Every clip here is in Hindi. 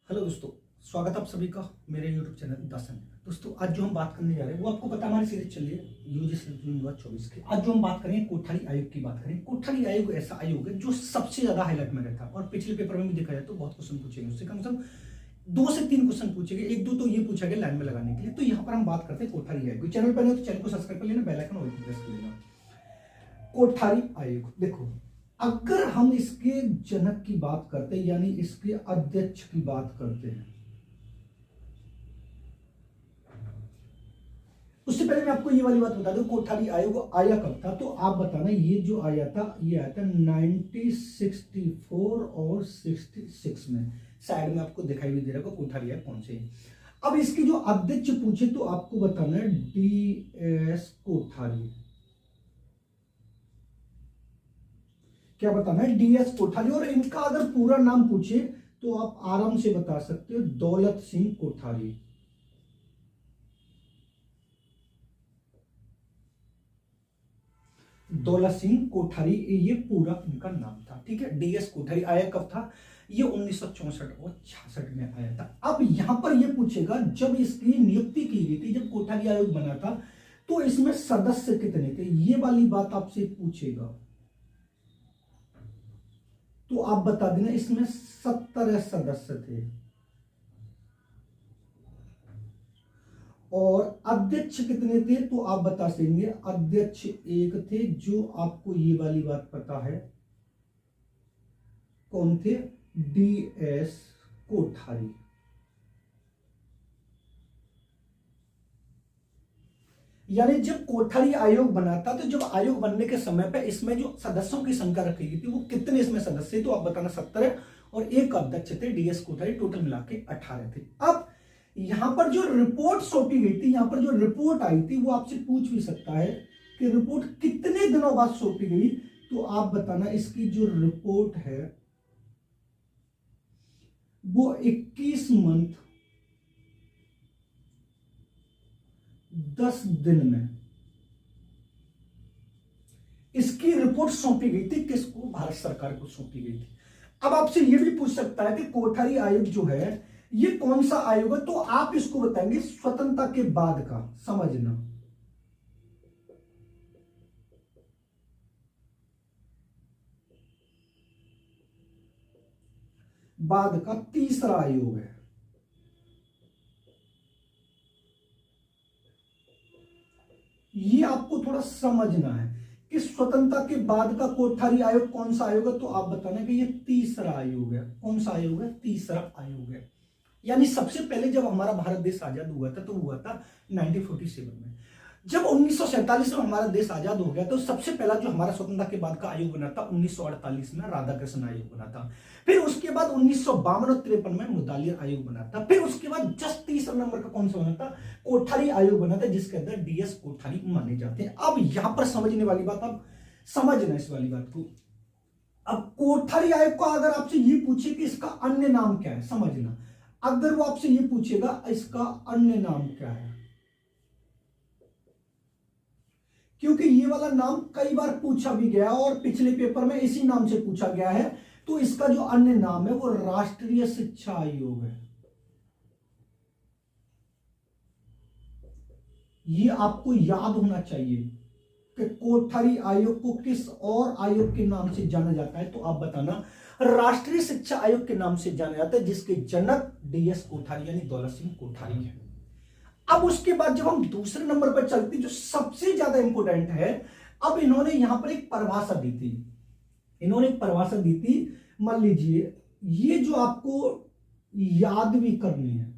हेलो दोस्तों, स्वागत है आप सभी का मेरे YouTube चैनल दर्शन। दोस्तों आज जो हम बात करने जा रहे हैं वो आपको पता है, हमारी सीरीज चल रही है यूजीसी 2024 की। आज जो हम बात करेंगे कोठारी आयोग की बात करें। कोठारी आयोग ऐसा आयोग है जो सबसे ज्यादा हाईलाइट में रहता है और पिछले पेपर में भी देखा जाए तो बहुत क्वेश्चन पूछेंगे उससे, कम से कम 2 से 3 क्वेश्चन पूछेंगे, एक दो तो ये पूछा गया लाइन में लगाने के लिए। तो यहाँ पर हम बात करते हैं कोठारी आयोग। चैनल पर नहीं तो चैनल को सब्सक्राइब कर लेना, बेल आइकन ऑल प्रेस कर लेना। कोठारी आयोग देखो, अगर हम इसके जनक की बात करते हैं यानी इसके अध्यक्ष की बात करते हैं, उससे पहले मैं आपको ये वाली बात बता दूं, कोठारी आयोग आया कब था। तो आप बताना, ये जो आया था ये आया था 1964 और 66 में। साइड में आपको दिखाई भी दे रहा है कोठारी आयोग कौन से। अब इसके जो अध्यक्ष पूछे तो आपको बताना है DS कोठारी। क्या बताना है? DS कोठारी। और इनका अगर पूरा नाम पूछे तो आप आराम से बता सकते हो, दौलत सिंह कोठारी। दौलत सिंह कोठारी ये पूरा इनका नाम था। ठीक है, DS कोठारी आया कब था? ये 1964 और 66 में आया था। अब यहां पर ये पूछेगा जब इसकी नियुक्ति की गई थी, जब कोठारी आयोग बना था तो इसमें सदस्य कितने थे, ये वाली बात आपसे पूछेगा। तो आप बता देना इसमें 17 सदस्य थे। और अध्यक्ष कितने थे तो आप बता देंगे अध्यक्ष एक थे, जो आपको ये वाली बात पता है कौन थे? DS कोठारी। यानी जब कोठारी आयोग बना था तो जब आयोग बनने के समय पे इसमें जो सदस्यों की संख्या रखी गई थी वो कितने इसमें सदस्य, तो आप बताना 17 और एक अध्यक्ष थे DS कोठारी, टोटल मिला के 18 थे। अब यहां पर जो रिपोर्ट सौंपी गई थी, यहां पर जो रिपोर्ट आई थी वो आपसे पूछ भी सकता है कि रिपोर्ट कितने दिनों बाद सौंपी गई। तो आप बताना इसकी जो रिपोर्ट है वो 21 मंथ 10 दिन में इसकी रिपोर्ट सौंपी गई थी। किसको? भारत सरकार को सौंपी गई थी। अब आपसे यह भी पूछ सकता है कि कोठारी आयोग जो है ये कौन सा आयोग है, तो आप इसको बताएंगे स्वतंत्रता के बाद का। समझना, बाद का तीसरा आयोग है। ये आपको थोड़ा समझना है कि स्वतंत्रता के बाद का कोठारी आयोग कौन सा आयोग है। तो आप बताना कि ये तीसरा आयोग है। कौन सा आयोग है? तीसरा आयोग है। यानी सबसे पहले जब हमारा भारत देश आजाद हुआ था तो हुआ था 1947 में। जब 1947 में हमारा देश आजाद हो गया तो सबसे पहला जो हमारा स्वतंत्रता के बाद का आयोग बना था 1948 में राधाकृष्ण आयोग बना था। फिर उसके बाद 1952 और 53 में मुदालिर आयोग बना था। फिर उसके बाद जस्ट तीसरा नंबर का कौन सा बना था? कोठारी आयोग बना था, जिसके अंदर DS कोठारी माने जाते हैं। अब यहां पर समझने वाली बात, अब समझना इस वाली बात को। अब कोठारी आयोग को अगर आपसे ये पूछे कि इसका अन्य नाम क्या है, समझना, अगर वो आपसे ये पूछेगा इसका अन्य नाम क्या है, क्योंकि ये वाला नाम कई बार पूछा भी गया और पिछले पेपर में इसी नाम से पूछा गया है। तो इसका जो अन्य नाम है वो राष्ट्रीय शिक्षा आयोग है। ये आपको याद होना चाहिए कि कोठारी आयोग को किस और आयोग के नाम से जाना जाता है। तो आप बताना राष्ट्रीय शिक्षा आयोग के नाम से जाना जाता है, जिसके जनक DS कोठारी यानी दौलत सिंह कोठारी है। अब उसके बाद जब हम दूसरे नंबर पर चलते, जो सबसे ज्यादा इंपोर्टेंट है, अब इन्होंने यहां पर एक परिभाषा दी थी। इन्होंने एक परिभाषा दी थी, मान लीजिए ये जो आपको याद भी करनी है।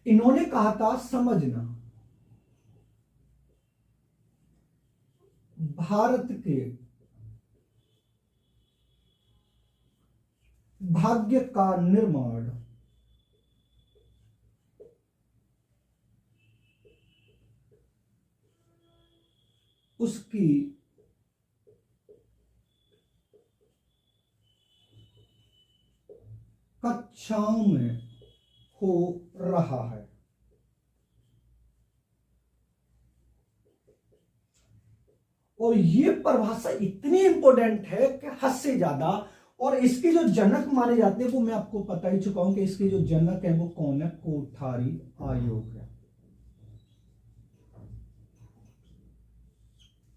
इन्होंने कहा था, समझना, भारत के भाग्य का निर्माण उसकी कक्षाओं में हो रहा है। और ये परिभाषा इतनी इंपॉर्टेंट है कि हद से ज्यादा। और इसके जो जनक माने जाते हैं वो मैं आपको बता ही चुका हूं कि इसके जो जनक है वो कौन है, कोठारी आयोग है।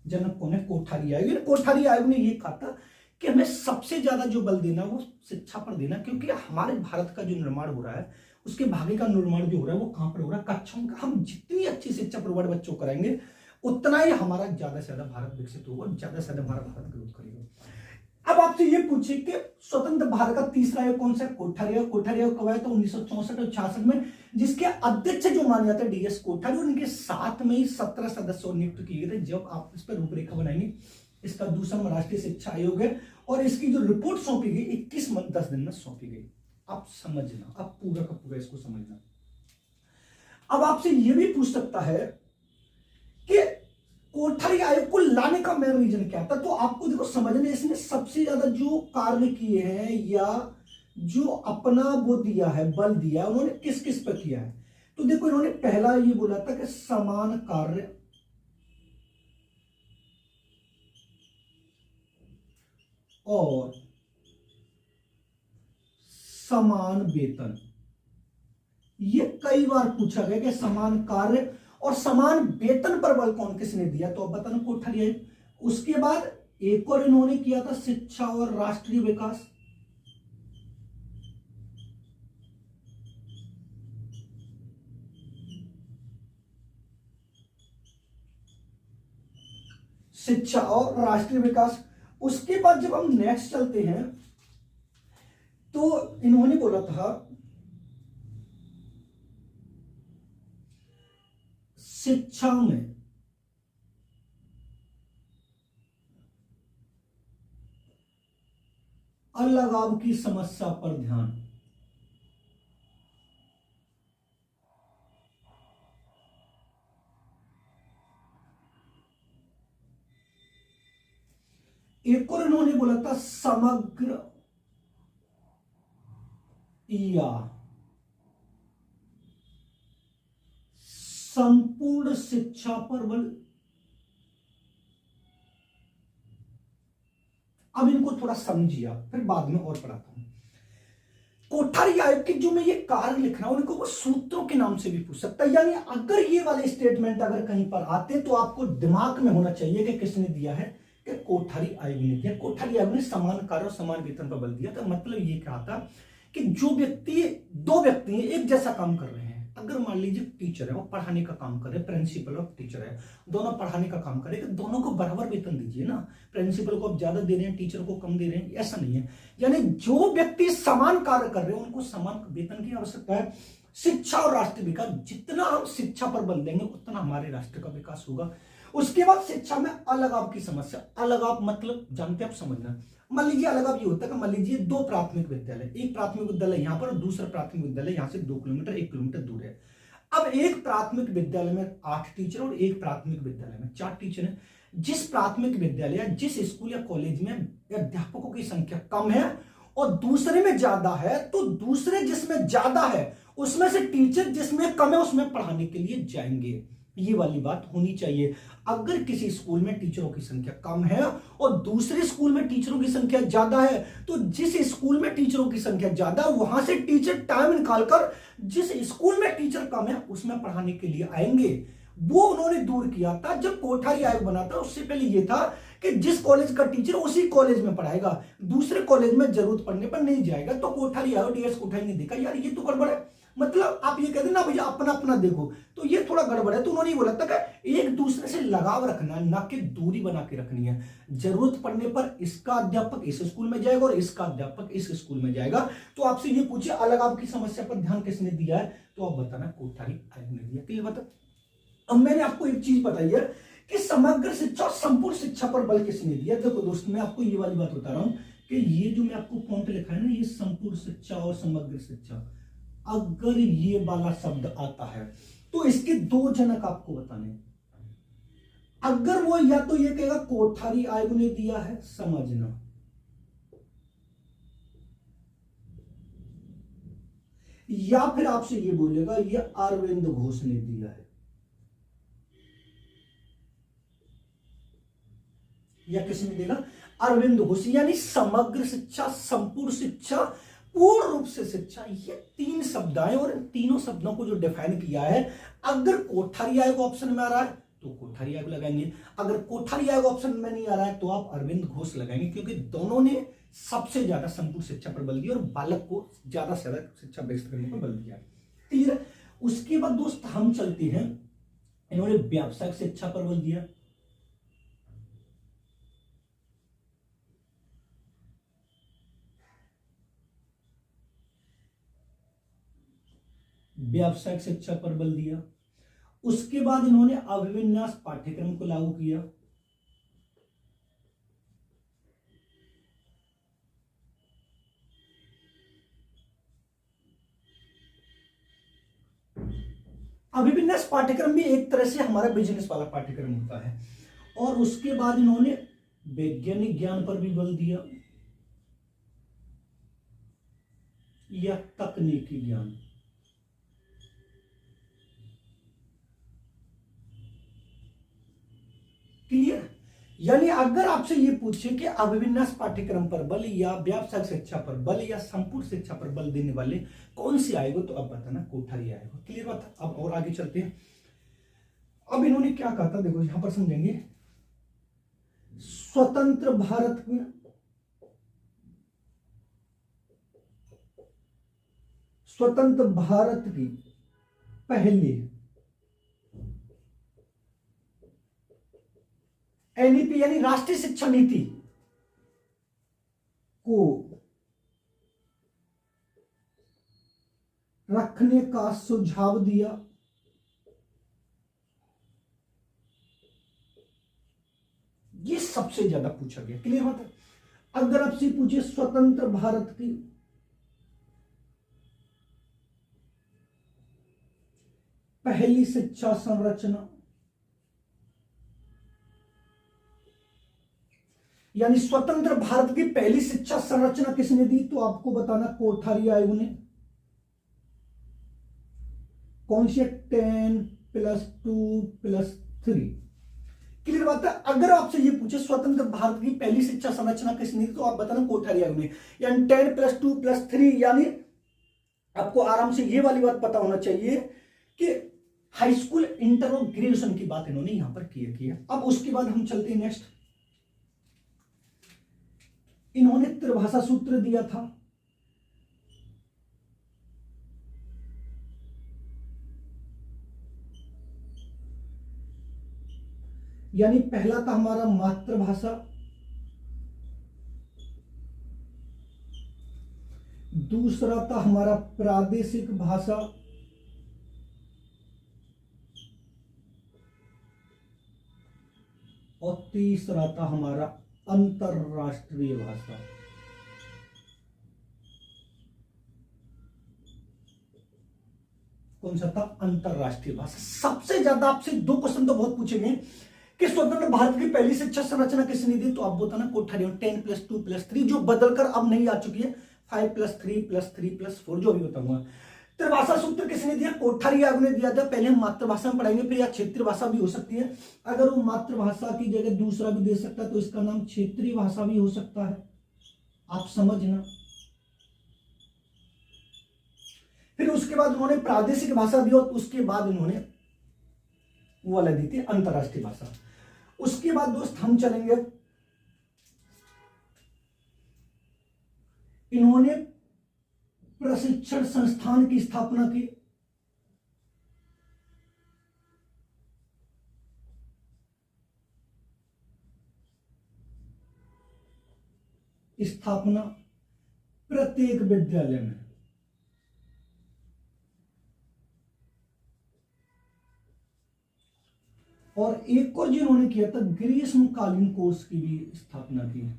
जनक कौन है, कोठारी आयोग। कोठारी आयोग ने ये कहा था कि हमें सबसे ज्यादा जो बल देना वो शिक्षा पर देना, क्योंकि हमारे भारत का जो निर्माण हो रहा है उसके भाग्य का निर्माण जो हो रहा है वो कहां पर हो रहा है, कक्षाओं का। हम जितनी अच्छी शिक्षा प्रोवाइड बच्चों को कराएंगे उतना ही हमारा ज्यादा से ज्यादा भारत विकसित होगा, ज्यादा से ज्यादा भारत ग्रोथ करेगा। अब आपसे ये पूछे कि स्वतंत्र भारत का तीसरा आयोग कौन सा है, कोठारी आयोग। कोठारी आयोग कब आया था, 1964 और 66 में, जिसके अध्यक्ष जो माने जाते हैं डीएस कोठारी। उनके साथ में ही 17 सदस्य नियुक्त किए गए थे। जब आप इस पर रूपरेखा बनाएंगे, इसका दूसरा राष्ट्रीय शिक्षा आयोग है और इसकी जो रिपोर्ट सौंपी गई 21 मंथ 10 दिन में सौंपी गई। आप समझना, आप पूरा का पूरा इसको समझना। अब आपसे यह भी पूछ सकता है कि कोठारी आयोग को लाने का मेन रीजन क्या था। तो आपको देखो समझने, इसने सबसे ज्यादा जो कार्य किए हैं या जो अपना वो दिया है, बल दिया, उन्होंने किस किस पर किया है। तो देखो इन्होंने पहला ये बोला था कि समान कार्य और समान वेतन। ये कई बार पूछा गया कि समान कार्य और समान वेतन पर बल कौन किसने दिया, तो अब बताना, कोठारी आयोग। उसके बाद एक और इन्होंने किया था शिक्षा और राष्ट्रीय विकास। शिक्षा और राष्ट्रीय विकास। उसके बाद जब हम नेक्स्ट चलते हैं तो इन्होंने बोला था शिक्षा में अलगाव की समस्या पर ध्यान। एक और इन्होंने बोला था समग्र या संपूर्ण शिक्षा पर बल। अब इनको थोड़ा समझिए, फिर बाद में और पढ़ाता हूं। कोठारी आयोग के जो मैं ये कार्य लिख रहा हूं उनको वो सूत्रों के नाम से भी पूछ सकता है। यानी अगर ये वाले स्टेटमेंट अगर कहीं पर आते तो आपको दिमाग में होना चाहिए कि किसने दिया है, कि कोठारी आयोग ने दिया। कोठारी आयोग ने समान कार्य और समान वेतन पर बल दिया। तो मतलब ये क्या था कि जो व्यक्ति, दो व्यक्ति हैं एक जैसा काम कर रहे हैं, अगर मान लीजिए टीचर है वो पढ़ाने का काम करे, प्रिंसिपल और टीचर है दोनों पढ़ाने का काम करे, तो दोनों को बराबर वेतन दीजिए ना। प्रिंसिपल को आप ज्यादा दे रहे हैं, टीचर को कम दे रहे हैं, ऐसा नहीं है। यानी जो व्यक्ति समान कार्य कर रहे हैं उनको समान वेतन की आवश्यकता है। शिक्षा और राष्ट्रीय विकास, जितना हम शिक्षा पर बल देंगे उतना हमारे राष्ट्र का विकास होगा। उसके बाद शिक्षा में अलगाव की समस्या। अलगाव मतलब जानते आप, समझना। मान लीजिए अलगाव ये होता है कि मान लीजिए दो प्राथमिक विद्यालय, एक प्राथमिक विद्यालय यहां पर और दूसरा प्राथमिक विद्यालय यहां से 2 किलोमीटर 1 किलोमीटर दूर है। अब एक प्राथमिक विद्यालय में 8 टीचर और एक प्राथमिक विद्यालय में 4 टीचर हैं। जिस प्राथमिक विद्यालय या जिस स्कूल या कॉलेज में अध्यापकों की संख्या कम है और दूसरे में ज्यादा है, तो दूसरे जिसमें ज्यादा है उसमें से टीचर जिसमें कम है उसमें पढ़ाने के लिए जाएंगे। ये वाली बात होनी चाहिए। अगर किसी स्कूल में टीचरों की संख्या कम है और दूसरे स्कूल में टीचरों की संख्या ज्यादा है, तो जिस स्कूल में टीचरों की संख्या ज्यादा है वहां से टीचर टाइम निकालकर जिस स्कूल में टीचर कम है उसमें पढ़ाने के लिए आएंगे। वो उन्होंने दूर किया था जब कोठारी आयोग बना था। उससे पहले यह था कि जिस कॉलेज का टीचर उसी कॉलेज में पढ़ाएगा, दूसरे कॉलेज में जरूरत पड़ने पर नहीं जाएगा। तो कोठारी आयोग, डीएस कोठारी ने देखा यार ये तो गड़बड़ है, मतलब आप ये कहते ना भैया अपना अपना देखो, तो ये थोड़ा गड़बड़ है। तो उन्होंने बोला था कि एक दूसरे से लगाव रखना है, ना कि दूरी बना के रखनी है। जरूरत पड़ने पर इसका अध्यापक इस स्कूल में जाएगा और इसका अध्यापक इस स्कूल में जाएगा। तो आपसे ये पूछिए अलगाव की समस्या पर ध्यान किसने दिया है, तो आप बताना कोठारी आयोग ने दिया। क्लियर बता। अब मैंने आपको एक चीज बताई है कि समग्र शिक्षा और संपूर्ण शिक्षा पर बल किसने दिया। देखो दोस्त, मैं आपको ये वाली बात बता रहा हूं कि ये जो मैं आपको पॉइंट लिखा है ना, ये संपूर्ण शिक्षा और समग्र शिक्षा, अगर ये वाला शब्द आता है तो इसके दो जनक आपको बताने। अगर वो या तो ये कहेगा कोठारी आयोग ने दिया है, समझना, या फिर आपसे ये बोलेगा ये अरविंद घोष ने दिया है। या किसने देगा? अरविंद घोष। यानी समग्र शिक्षा, संपूर्ण शिक्षा, पूर्ण रूप से शिक्षा, ये 3 शब्द आए और इन तीनों शब्दों को जो डिफाइन किया है, अगर कोठारी आयोग ऑप्शन में आ रहा है तो कोठारी आयोग लगाएंगे, अगर कोठारी आयोग ऑप्शन में नहीं आ रहा है तो आप अरविंद घोष लगाएंगे, क्योंकि दोनों ने सबसे ज्यादा संपूर्ण शिक्षा पर बल दिया और बालक को ज्यादा से ज्यादा शिक्षा व्यस्त करने पर बल दिया। क्लियर? उसके बाद दोस्त हम चलते हैं, इन्होंने व्यावसायिक शिक्षा पर बल दिया, व्यावसायिक शिक्षा पर बल दिया। उसके बाद इन्होंने अभिविन्यास पाठ्यक्रम को लागू किया, अभिविन्यास पाठ्यक्रम भी एक तरह से हमारा बिजनेस वाला पाठ्यक्रम होता है। और उसके बाद इन्होंने वैज्ञानिक ज्ञान पर भी बल दिया या तकनीकी ज्ञान। क्लियर? यानी अगर आपसे ये पूछे कि अभिविन्यास पाठ्यक्रम पर बल या व्यावसायिक शिक्षा पर बल या संपूर्ण शिक्षा पर बल देने वाले कौन सी आएगा, तो अब बताना कोठारी आएगा। क्लियर बात? अब और आगे चलते हैं। अब इन्होंने क्या कहा था, देखो यहां पर समझेंगे। स्वतंत्र भारत में स्वतंत्र भारत की पहली एनईपी यानी राष्ट्रीय शिक्षा नीति को रखने का सुझाव दिया। ये सबसे ज्यादा पूछा गया। क्लियर बात है? अगर आपसे पूछे स्वतंत्र भारत की पहली शिक्षा संरचना, यानी स्वतंत्र भारत की पहली शिक्षा संरचना किसने दी, तो आपको बताना कोठारी आयोग ने। कौन सी? 10+2+3। क्लियर बात है? अगर आपसे ये पूछे स्वतंत्र भारत की पहली शिक्षा संरचना किसने दी, तो आप बताना कोठारी आयोग ने। यानी 10+2+3, यानी आपको आराम से ये वाली बात पता होना चाहिए कि हाई स्कूल, इंटर और ग्रेजुएशन की बात इन्होंने यहां पर की है। अब उसके बाद हम चलते हैं नेक्स्ट। इन्होंने त्रिभाषा सूत्र दिया था, यानी पहला था हमारा मातृभाषा, दूसरा था हमारा प्रादेशिक भाषा, और तीसरा था हमारा अंतरराष्ट्रीय भाषा। कौन सा था? अंतरराष्ट्रीय भाषा। सबसे ज्यादा आपसे 2 क्वेश्चन तो बहुत पूछेंगे कि स्वतंत्र भारत की पहली शिक्षा संरचना किसने दी, तो आप बताना कोठारी। 10+2+3 जो बदलकर अब नहीं आ चुकी है, 5+3+3+4 जो भी बताऊंगा। त्रिभाषा सूत्र किसने दिया? कोठारी आयोग ने दिया था। पहले हम मातृभाषा में पढ़ाएंगे, फिर यह क्षेत्रीय भाषा भी हो सकती है। अगर वो मातृभाषा की जगह दूसरा भी दे सकता है तो इसका नाम क्षेत्रीय भाषा भी हो सकता है, आप समझना। फिर उसके बाद उन्होंने प्रादेशिक भाषा दी और उसके बाद इन्होंने वो वाला दी थी अंतरराष्ट्रीय भाषा। उसके बाद दोस्त हम चलेंगे, इन्होंने प्रशिक्षण संस्थान की स्थापना की, स्थापना प्रत्येक विद्यालय में। और एक और जिन्होंने किया था, ग्रीष्मकालीन कोर्स की भी स्थापना की।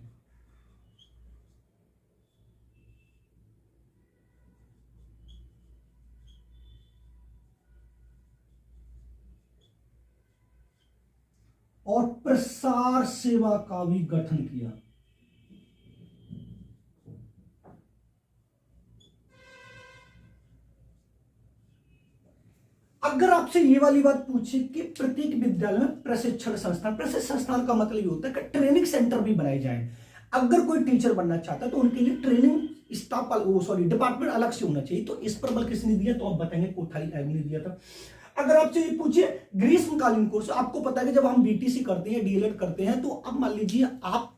और प्रसार सेवा का भी गठन किया। अगर आपसे ये वाली बात पूछे कि प्रत्येक विद्यालय में प्रशिक्षण संस्थान का मतलब ये होता है कि ट्रेनिंग सेंटर भी बनाए जाए। अगर कोई टीचर बनना चाहता है तो उनके लिए ट्रेनिंग स्टाफ डिपार्टमेंट अलग से होना चाहिए। तो इस पर बल किसने दिया, तो आप बताएंगे कोठारी आयोग ने दिया था। अगर आपसे ये पूछे ग्रीष्मकालीन कोर्स, आपको पता है कि जब हम बीटीसी करते हैं, डीएलएड करते हैं, तो अब मान लीजिए आप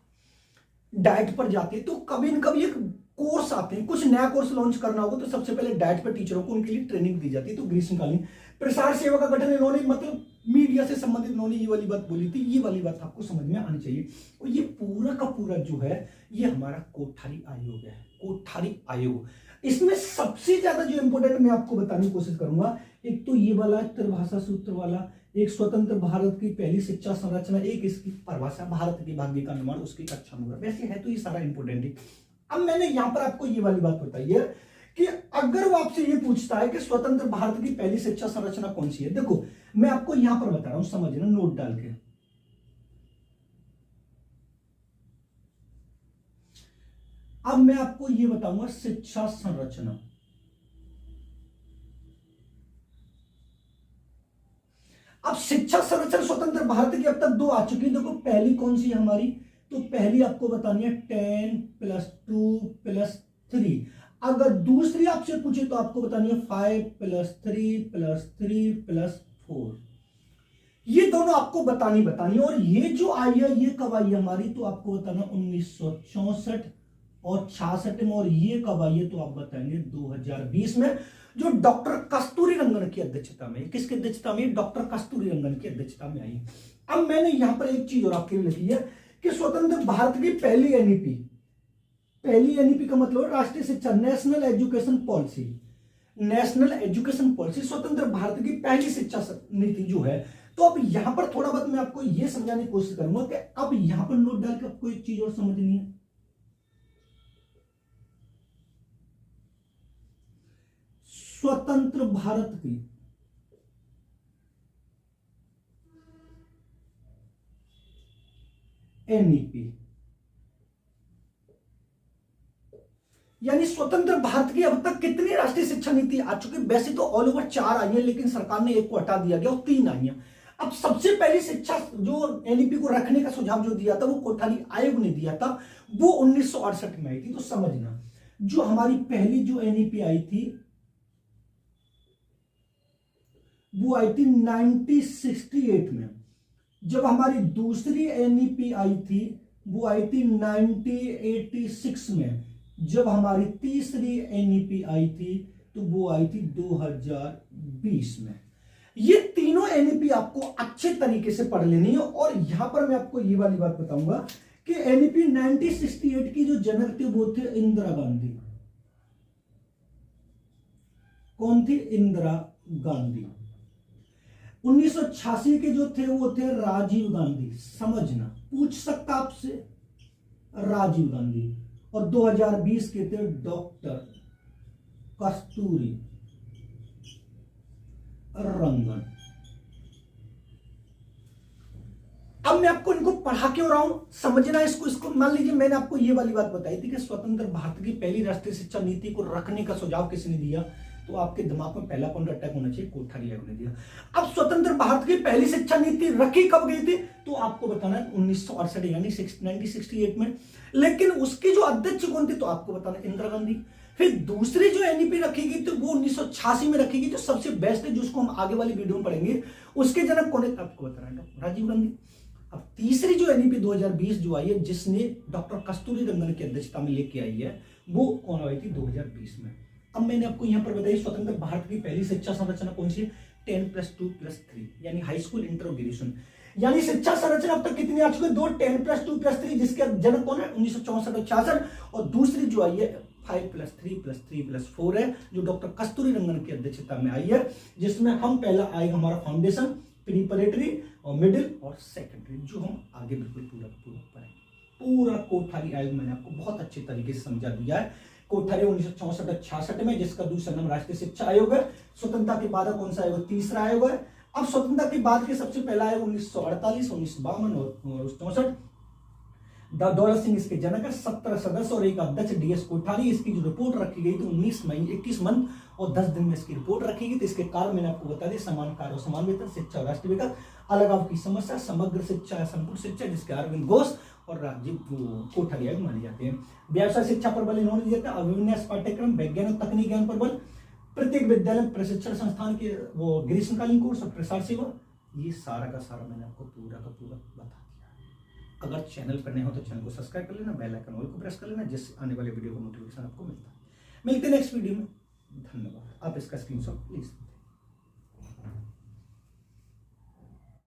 डाइट पर जाते हैं तो कभी न कभी एक कोर्स आते हैं, कुछ नया कोर्स लॉन्च करना होगा तो सबसे पहले डाइट पर टीचरों को उनके लिए ट्रेनिंग दी जाती है। तो ग्रीष्मकालीन प्रसार सेवा का गठन इन्होंने मतलब मीडिया से संबंधित इन्होंने ये वाली बात बोली थी। ये वाली बात आपको समझ में आनी चाहिए। और ये पूरा का पूरा जो है ये हमारा कोठारी आयोग है, कोठारी आयोग। इसमें सबसे ज्यादा जो इंपॉर्टेंट मैं आपको बताने की कोशिश करूंगा, एक तो ये वाला त्रिभाषा सूत्र वाला, एक स्वतंत्र भारत की पहली शिक्षा संरचना, एक इसकी परिभाषा, भारत के भाग्य का निर्माण, उसकी कक्षा नंबर। वैसे है तो ये सारा इंपॉर्टेंट है। अब मैंने यहां पर आपको ये वाली बात बताई है कि अगर वो आपसे ये पूछता है कि स्वतंत्र भारत की पहली शिक्षा संरचना कौन सी है, देखो मैं आपको यहां पर बता रहा हूं, समझना नोट डाल के। अब मैं आपको ये बताऊंगा शिक्षा संरचना। अब शिक्षा संरचना स्वतंत्र भारत की अब तक दो आ चुकी है। देखो पहली कौन सी हमारी, तो पहली आपको बतानी है 10+2+3। अगर दूसरी आपसे पूछे तो आपको बतानी है 5+3+3+4। ये दोनों आपको बतानी और ये जो आई है ये कब आई है हमारी, तो आपको बताना 1964 और 66 में। और ये कब आई है तो आप बताएंगे 2020 में, जो डॉक्टर कस्तूरी रंगन की अध्यक्षता में। किसकी अध्यक्षता में, डॉक्टर कस्तूरी रंगन की अध्यक्षता में आई। अब मैंने यहां पर एक चीज और आपके लिए लिखी है कि स्वतंत्र भारत की पहली एनईपी, पहली एनईपी का मतलब राष्ट्रीय शिक्षा, national education policy, national education policy स्वतंत्र भारत की पहली शिक्षा नीति जो है। तो अब यहां पर थोड़ा बहुत मैं आपको यह समझाने की कोशिश करूंगा कि अब यहां पर नोट डाल के आपको एक चीज और समझनी है। स्वतंत्र भारत की एनईपी, यानी स्वतंत्र भारत की अब तक कितनी राष्ट्रीय शिक्षा नीति आ चुकी है। वैसे तो ऑल ओवर 4 आई है, लेकिन सरकार ने एक को हटा दिया गया और 3 आई है। अब सबसे पहली शिक्षा जो एनईपी को रखने का सुझाव जो दिया था वो कोठारी आयोग ने दिया था, वो 1968 में आई थी। तो समझना जो हमारी पहली जो एनईपी आई थी वो आई थी 1968 में। जब हमारी दूसरी एनईपी आई थी वो आई थी 1986 में। जब हमारी तीसरी एनईपी आई थी तो वो आई थी 2020 में। ये तीनों एनईपी आपको अच्छे तरीके से पढ़ लेनी है। और यहां पर मैं आपको ये वाली बात बताऊंगा कि एनईपी 1968 की जो जनक थे वो थे इंदिरा गांधी। कौन थी, इंदिरा गांधी। 1986 के जो थे वो थे राजीव गांधी। समझना पूछ सकता आपसे, राजीव गांधी। और 2020 के थे डॉक्टर कस्तूरी रंगन। अब मैं आपको इनको पढ़ा क्यों रहा हूं, समझना इसको। मान लीजिए मैंने आपको ये वाली बात बताई थी कि स्वतंत्र भारत की पहली राष्ट्रीय शिक्षा नीति को रखने का सुझाव किसने दिया, तो आपके दिमाग में पहला पॉइंट अटैक होना चाहिए, कोठारी आयोग ने दिया। अब स्वतंत्र भारत की पहली शिक्षा नीति रखी कब गई थी, तो आपको बताना है 1968 यानी 1968 में। लेकिन उसके जो अध्यक्ष कौन थे, तो आपको बताना इंदिरा गांधी। फिर दूसरी जो एनईपी रखी गई तो वो 1986 में रखी गई, जो सबसे बेस्ट है, जिसको हम आगे वाली वीडियो में पढ़ेंगे। उसके जनक कौन है, आपको बताना है डॉक्टर राजीव गांधी। अब तीसरी जो एनईपी 2020 जो आई है, जिसने डॉक्टर कस्तूरी रंगन की अध्यक्षता में लेके आई है, वो कौन आई थी 2020 में। अब मैंने आपको यहां पर बताई स्वतंत्र भारत की पहली शिक्षा संरचना कौन सी है, 10+2+3 यानी हाई स्कूल इंटर ग्रेजुएशन। यानी शिक्षा संरचना अब तक कितनी आ चुकी है, 2 10+2+3, जिसके जनक कौन है 1964 और 66। और दूसरी जो आई है 5+3+3+4 है, जो डॉक्टर कस्तूरी रंगन की अध्यक्षता में आई है, जिसमें हम पहला आएगा हमारा फाउंडेशन, प्रीपरेटरी और मिडिल और सेकेंडरी, जो हम आगे बिल्कुल पूरा पढ़ेंगे। पूरा कोठारी आयोग मैंने आपको बहुत अच्छे तरीके से समझा दिया है। कोठारी 1964 और 66 में, जिसका दूसरा नाम राष्ट्रीय शिक्षा आयोग है। स्वतंत्रता के बाद कौन सा आयोग, तीसरा आयोग है। अब स्वतंत्रता के बाद के सबसे पहला आयोग 1948, 1952 और 64। दौलत सिंह इसके जनक है। 17 सदस्य और एक अध्यक्ष डीएस कोठारी। इसकी जो रिपोर्ट रखी गई थी 19 मई 21 मंथ और 10 दिन में इसकी रिपोर्ट रखी गई। तो इसके कारण मैंने आपको बता दिया, समान कार्य और समान वेतन, शिक्षा और राष्ट्रीय विकास, अलगाव की समस्या, समग्र शिक्षा या संपूर्ण शिक्षा जिसके अरविंद घोष और राजीव कोठारी आयोग माने जाते हैं। व्यवसाय शिक्षा पर बल इन्होंने दिया था। अभिविन्यास पाठ्यक्रम, वैज्ञानिक तकनीक ज्ञान पर बल, प्रत्येक विद्यालय प्रशिक्षण संस्थान के वो ग्रीष्मकालीन कोर्स और प्रसार सेवा, ये सारा का सारा मैंने आपको पूरा का पूरा बता दिया है। अगर चैनल पर नए हो तो चैनल को सब्सक्राइब कर लेना, बेल आइकन ऑल को प्रेस कर लेना, जिससे आने वाले वीडियो का नोटिफिकेशन आपको मिलता है। मिलते हैं नेक्स्ट वीडियो में। धन्यवाद। आप इसका स्क्रीनशॉट प्लीज